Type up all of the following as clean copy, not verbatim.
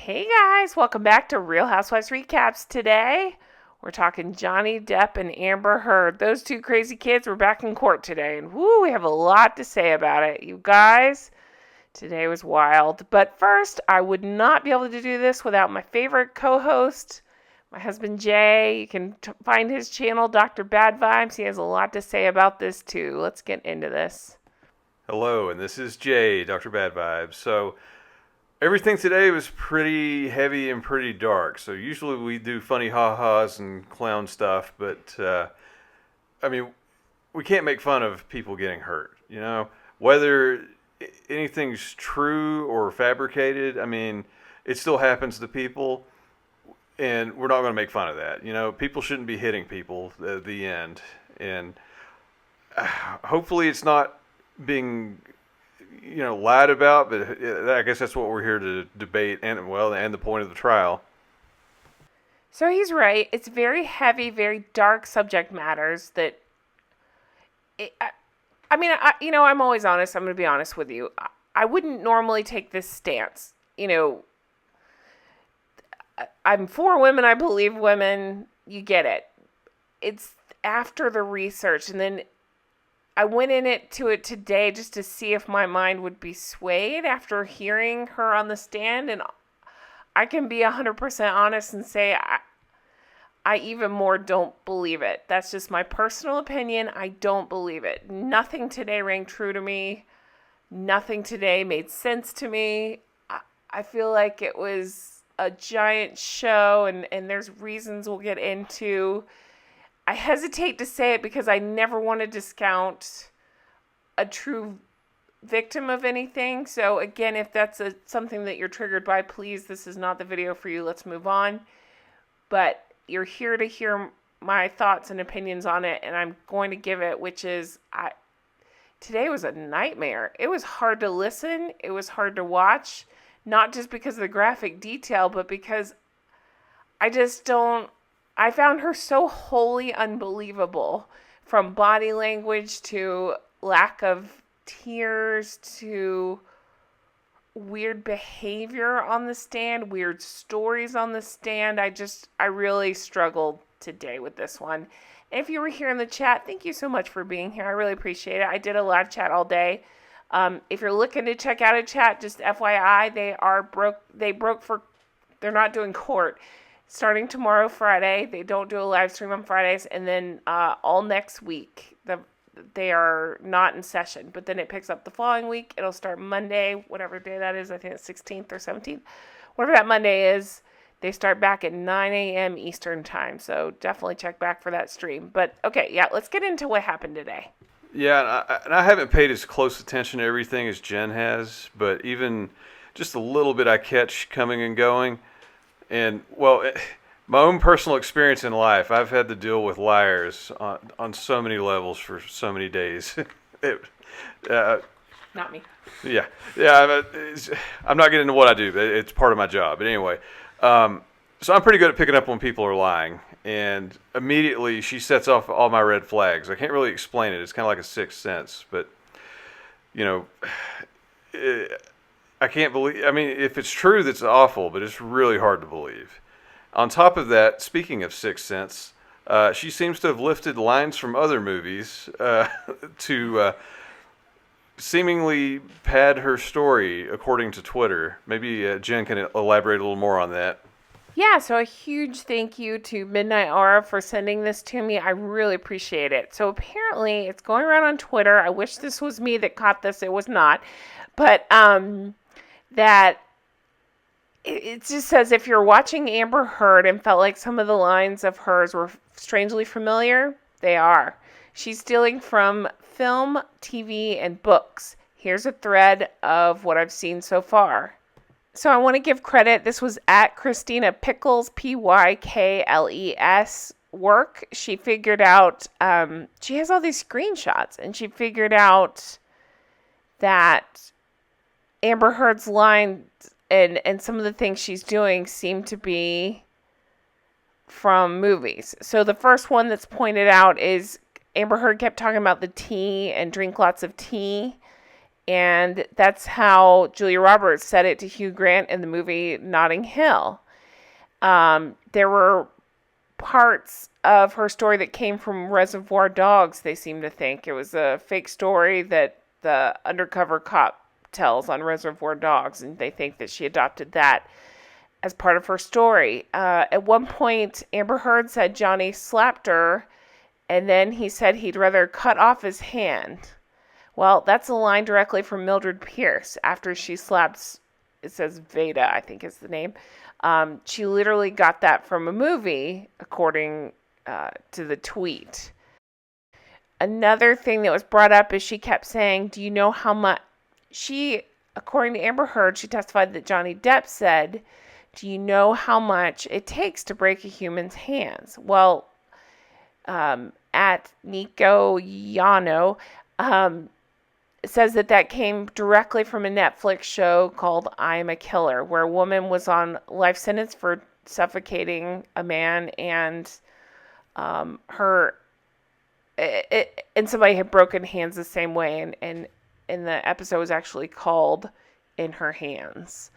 Hey guys, welcome back to Real Housewives Recaps. Today, we're talking Johnny Depp and Amber Heard. Those two crazy kids were back in court today, and whoo, we have a lot to say about it. You guys, today was wild. But first, I would not be able to do this without my favorite co-host, my husband Jay. You can find his channel, Dr. Bad Vibes. He has a lot to say about this too. Let's get into this. Hello, and this is Jay, Dr. Bad Vibes. So, everything today was pretty heavy and pretty dark. So usually we do funny ha-has and clown stuff, but we can't make fun of people getting hurt, you know? Whether anything's true or fabricated, it still happens to people, and we're not going to make fun of that. You know, people shouldn't be hitting people at the end, and hopefully it's not being lied about, but I guess that's what we're here to debate and the point of the trial. So he's right. It's very heavy, very dark subject matters that, I'm always honest. I'm going to be honest with you. I wouldn't normally take this stance. I'm for women. I believe women. You get it. It's after the research, and then I went into it today just to see if my mind would be swayed after hearing her on the stand. And I can be 100% honest and say I even more don't believe it. That's just my personal opinion. I don't believe it. Nothing today rang true to me. Nothing today made sense to me. I feel like it was a giant show, and there's reasons we'll get into. I hesitate to say it because I never want to discount a true victim of anything. So again, if that's something that you're triggered by, please, this is not the video for you. Let's move on. But you're here to hear my thoughts and opinions on it, and I'm going to give it, which is, today was a nightmare. It was hard to listen. It was hard to watch, not just because of the graphic detail, but because I found her so wholly unbelievable, from body language to lack of tears to weird behavior on the stand, weird stories on the stand. I really struggled today with this one. And if you were here in the chat, thank you so much for being here. I really appreciate it. I did a live chat all day. If you're looking to check out a chat, just FYI, they're not doing court. Starting tomorrow, Friday, they don't do a live stream on Fridays, and then all next week, they are not in session. But then it picks up the following week. It'll start Monday, whatever day that is. I think it's 16th or 17th. Whatever that Monday is, they start back at 9 a.m. Eastern time. So definitely check back for that stream. But okay, yeah, let's get into what happened today. Yeah, and I haven't paid as close attention to everything as Jen has, but even just a little bit I catch coming and going. And, my own personal experience in life, I've had to deal with liars on so many levels for so many days. Not me. Yeah. I'm not getting into what I do, but it's part of my job. But anyway, so I'm pretty good at picking up when people are lying. And immediately she sets off all my red flags. I can't really explain it. It's kind of like a sixth sense. But, I can't believe, if it's true, that's awful, but it's really hard to believe. On top of that, speaking of Sixth Sense, she seems to have lifted lines from other movies to seemingly pad her story, according to Twitter. Maybe Jen can elaborate a little more on that. Yeah, so a huge thank you to Midnight Aura for sending this to me. I really appreciate it. So apparently, it's going around on Twitter. I wish this was me that caught this. It was not. But, that it just says, if you're watching Amber Heard and felt like some of the lines of hers were strangely familiar, they are. She's stealing from film, TV, and books. Here's a thread of what I've seen so far. So I want to give credit. This was at Christina Pickles, Pykles work. She figured out, she has all these screenshots, and she figured out that Amber Heard's line and some of the things she's doing seem to be from movies. So the first one that's pointed out is Amber Heard kept talking about the tea and drink lots of tea. And that's how Julia Roberts said it to Hugh Grant in the movie Notting Hill. There were parts of her story that came from Reservoir Dogs, they seem to think. It was a fake story that the undercover cop tells on Reservoir Dogs, and they think that she adopted that as part of her story. At one point, Amber Heard said Johnny slapped her, and then he said he'd rather cut off his hand. Well, that's a line directly from Mildred Pierce after she slaps, it says Veda, I think is the name. She literally got that from a movie, according to the tweet. Another thing that was brought up is she kept saying, do you know how much... According to Amber Heard, she testified that Johnny Depp said, do you know how much it takes to break a human's hands? Well, at Nico Yano, says that came directly from a Netflix show called I Am a Killer, where a woman was on life sentence for suffocating a man, and somebody had broken hands the same way, and the episode was actually called In Her Hands.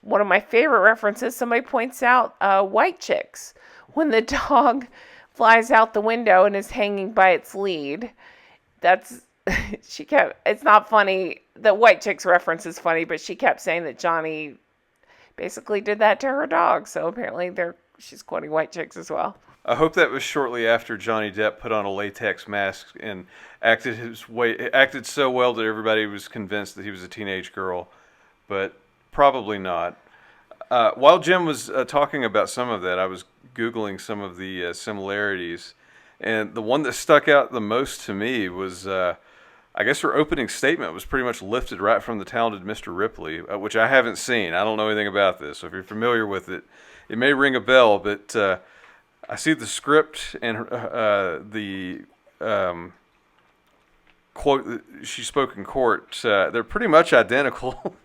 One of my favorite references, somebody points out White Chicks, when the dog flies out the window and is hanging by its lead. It's not funny. The White Chicks reference is funny, but she kept saying that Johnny basically did that to her dog. So apparently she's quoting White Chicks as well. I hope that was shortly after Johnny Depp put on a latex mask and acted so well that everybody was convinced that he was a teenage girl, but probably not. While Jim was talking about some of that, I was Googling some of the similarities, and the one that stuck out the most to me was, I guess her opening statement was pretty much lifted right from The Talented Mr. Ripley, which I haven't seen. I don't know anything about this, so if you're familiar with it, it may ring a bell, but I see the script and the quote that she spoke in court. They're pretty much identical.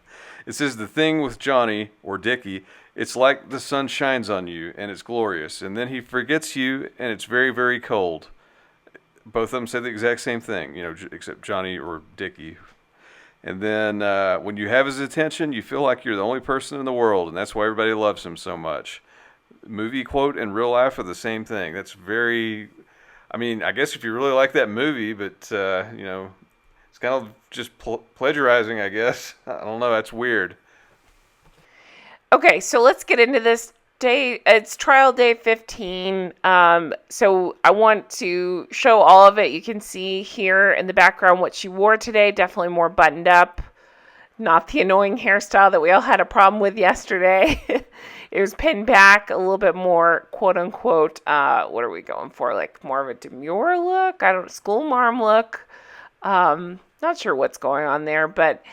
It says, the thing with Johnny, or Dickie, it's like the sun shines on you, and it's glorious. And then he forgets you, and it's very, very cold. Both of them say the exact same thing, except Johnny or Dickie. And then when you have his attention, you feel like you're the only person in the world, and that's why everybody loves him so much. Movie quote and real life are the same thing. That's very... I guess if you really like that movie, but, it's kind of just plagiarizing, I guess. I don't know. That's weird. Okay, so let's get into this day. It's trial day 15. So I want to show all of it. You can see here in the background what she wore today. Definitely more buttoned up. Not the annoying hairstyle that we all had a problem with yesterday. It was pinned back a little bit more, quote unquote. What are we going for? Like more of a demure look? School marm look. Not sure what's going on there, but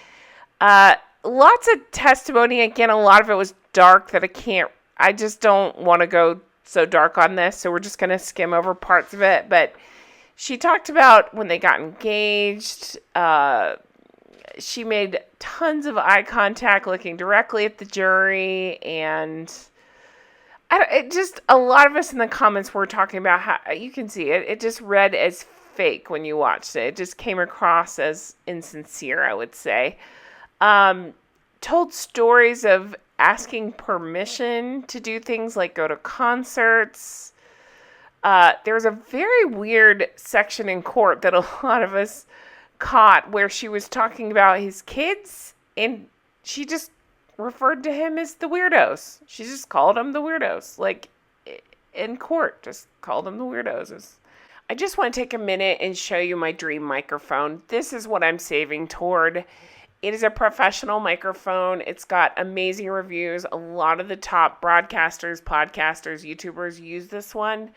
lots of testimony. Again, a lot of it was dark that I just don't want to go so dark on this, so we're just going to skim over parts of it. But she talked about when they got engaged. She made tons of eye contact looking directly at the jury, and a lot of us in the comments were talking about how, you can see it just read as fake when you watched it. It just came across as insincere, I would say. Told stories of asking permission to do things like go to concerts. There was a very weird section in court that a lot of us caught where she was talking about his kids, and she just referred to him as the weirdos. She just called them the weirdos. Like, in court, just called them the weirdos. I just want to take a minute and show you my dream microphone. This is what I'm saving toward. It is a professional microphone. It's got amazing reviews. A lot of the top broadcasters, podcasters, YouTubers use this one,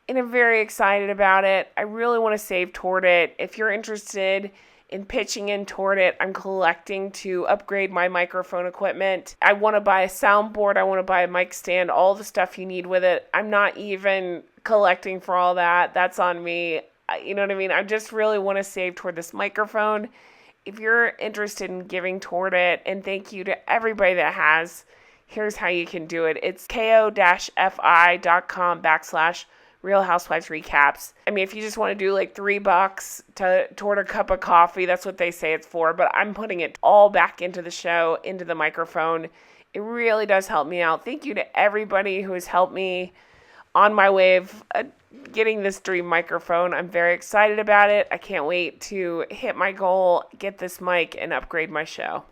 and I'm very excited about it. I really want to save toward it. If you're interested in pitching in toward it, I'm collecting to upgrade my microphone equipment. I want to buy a soundboard. I want to buy a mic stand, all the stuff you need with it. I'm not even collecting for all that. That's on me. You know what I mean? I just really want to save toward this microphone. If you're interested in giving toward it, and thank you to everybody that has, here's how you can do it. It's ko-fi.com/restraining. Real Housewives recaps. I mean, if you just want to do like $3 toward a cup of coffee, that's what they say it's for. But I'm putting it all back into the show, into the microphone. It really does help me out. Thank you to everybody who has helped me on my way of getting this dream microphone. I'm very excited about it. I can't wait to hit my goal, get this mic, and upgrade my show.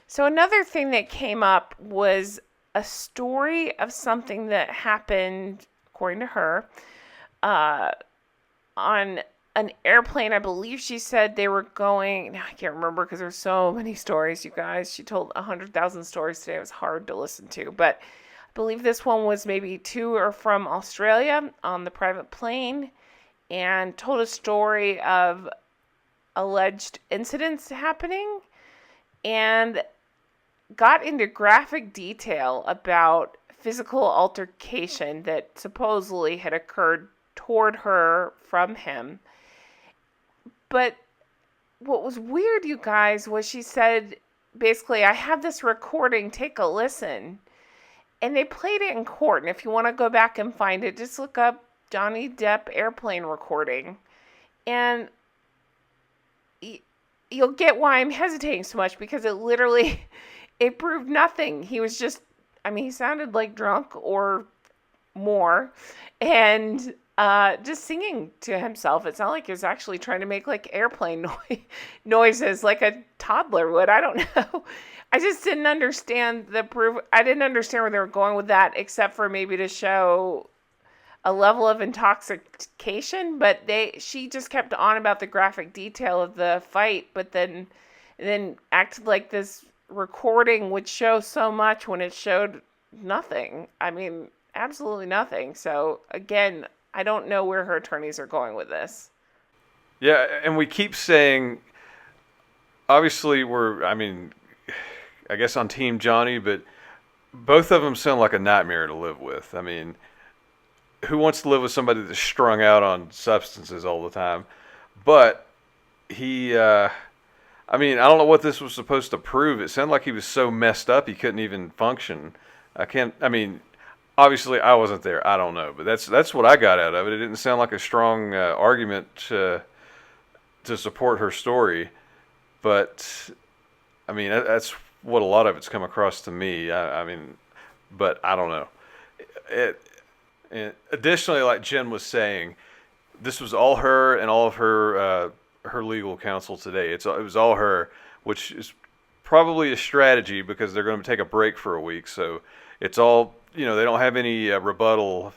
So another thing that came up was a story of something that happened, according to her, on an airplane. I believe she said they were going, I can't remember because there's so many stories, you guys. She told 100,000 stories today. It was hard to listen to, but I believe this one was maybe to or from Australia on the private plane, and told a story of alleged incidents happening and got into graphic detail about physical altercation that supposedly had occurred toward her from him. But what was weird, you guys, was she said, basically, I have this recording, take a listen. And they played it in court. And if you want to go back and find it, just look up Johnny Depp airplane recording. And you'll get why I'm hesitating so much, because it proved nothing. He was just, he sounded like drunk or more. And just singing to himself. It's not like he was actually trying to make like airplane noises like a toddler would. I don't know. I just didn't understand the proof. I didn't understand where they were going with that, except for maybe to show a level of intoxication. But she just kept on about the graphic detail of the fight, but then acted like this recording would show so much when it showed nothing. Absolutely nothing. So again, I don't know where her attorneys are going with this. Yeah, and we keep saying, obviously I guess on Team Johnny, but both of them sound like a nightmare to live with. Who wants to live with somebody that's strung out on substances all the time? But he, I don't know what this was supposed to prove. It sounded like he was so messed up he couldn't even function. Obviously, I wasn't there. I don't know, but that's what I got out of it. It didn't sound like a strong argument to support her story, but that's what a lot of it's come across to me. But I don't know. And additionally, like Jen was saying, this was all her and all of her legal counsel today. It was all her, which is probably a strategy because they're going to take a break for a week. So it's all. They don't have any rebuttal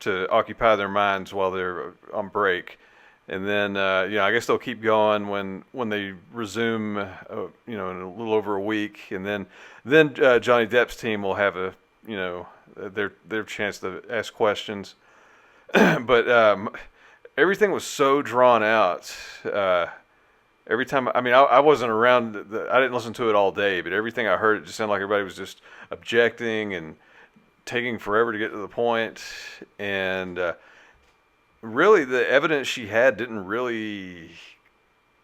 to occupy their minds while they're on break, and then I guess they'll keep going when they resume, in a little over a week, and then Johnny Depp's team will have their chance to ask questions, but everything was so drawn out. Every time, I wasn't around. I didn't listen to it all day, but everything I heard, it just sounded like everybody was just objecting and taking forever to get to the point. And really, the evidence she had didn't really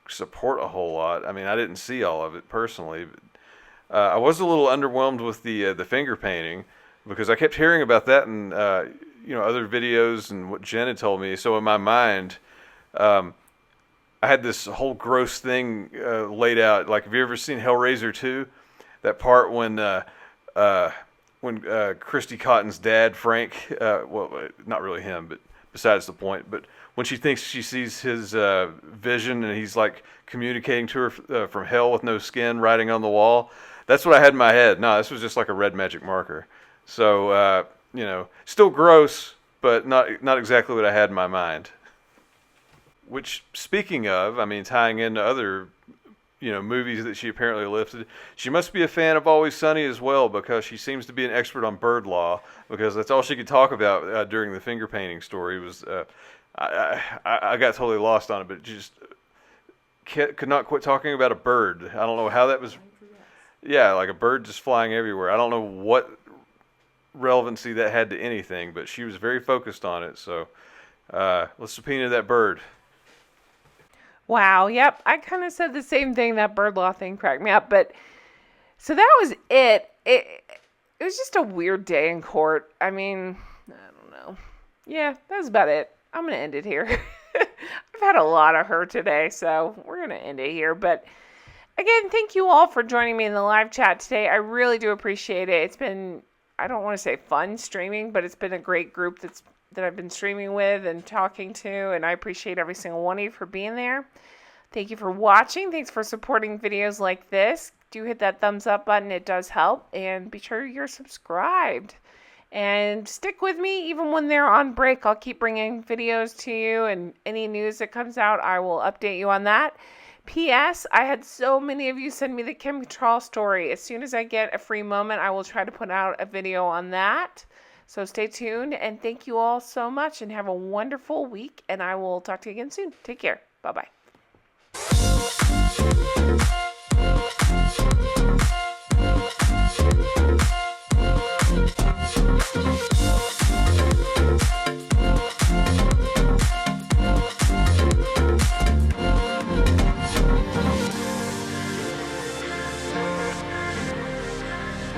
support a whole lot. I didn't see all of it personally. But, I was a little underwhelmed with the finger painting because I kept hearing about that in other videos and what Jen had told me. So in my mind, I had this whole gross thing laid out. Like, have you ever seen Hellraiser 2? That part when Christy Cotton's dad, Frank, not really him, but besides the point. But when she thinks she sees his vision and he's like communicating to her from hell with no skin writing on the wall. That's what I had in my head. No, this was just like a red magic marker. So, still gross, but not exactly what I had in my mind. Which, speaking of, tying into other, movies that she apparently lifted, she must be a fan of Always Sunny as well, because she seems to be an expert on bird law, because that's all she could talk about during the finger painting story. Was I got totally lost on it, but just could not quit talking about a bird. I don't know how that was. Yeah, like a bird just flying everywhere. I don't know what relevancy that had to anything, but she was very focused on it. So let's subpoena that bird. Wow. Yep. I kind of said the same thing. That bird law thing cracked me up. But so that was it. It was just a weird day in court. I don't know. Yeah, that's about it. I'm going to end it here. I've had a lot of her today, so we're going to end it here. But again, thank you all for joining me in the live chat today. I really do appreciate it. It's been, I don't want to say fun streaming, but it's been a great group that I've been streaming with and talking to, and I appreciate every single one of you for being there. Thank you for watching. Thanks for supporting videos like this. Do hit that thumbs up button. It does help. And be sure you're subscribed. And stick with me even when they're on break. I'll keep bringing videos to you, and any news that comes out, I will update you on that. P.S. I had so many of you send me the Kim Cattrall story. As soon as I get a free moment, I will try to put out a video on that. So stay tuned, and thank you all so much, and have a wonderful week, and I will talk to you again soon. Take care. Bye-bye.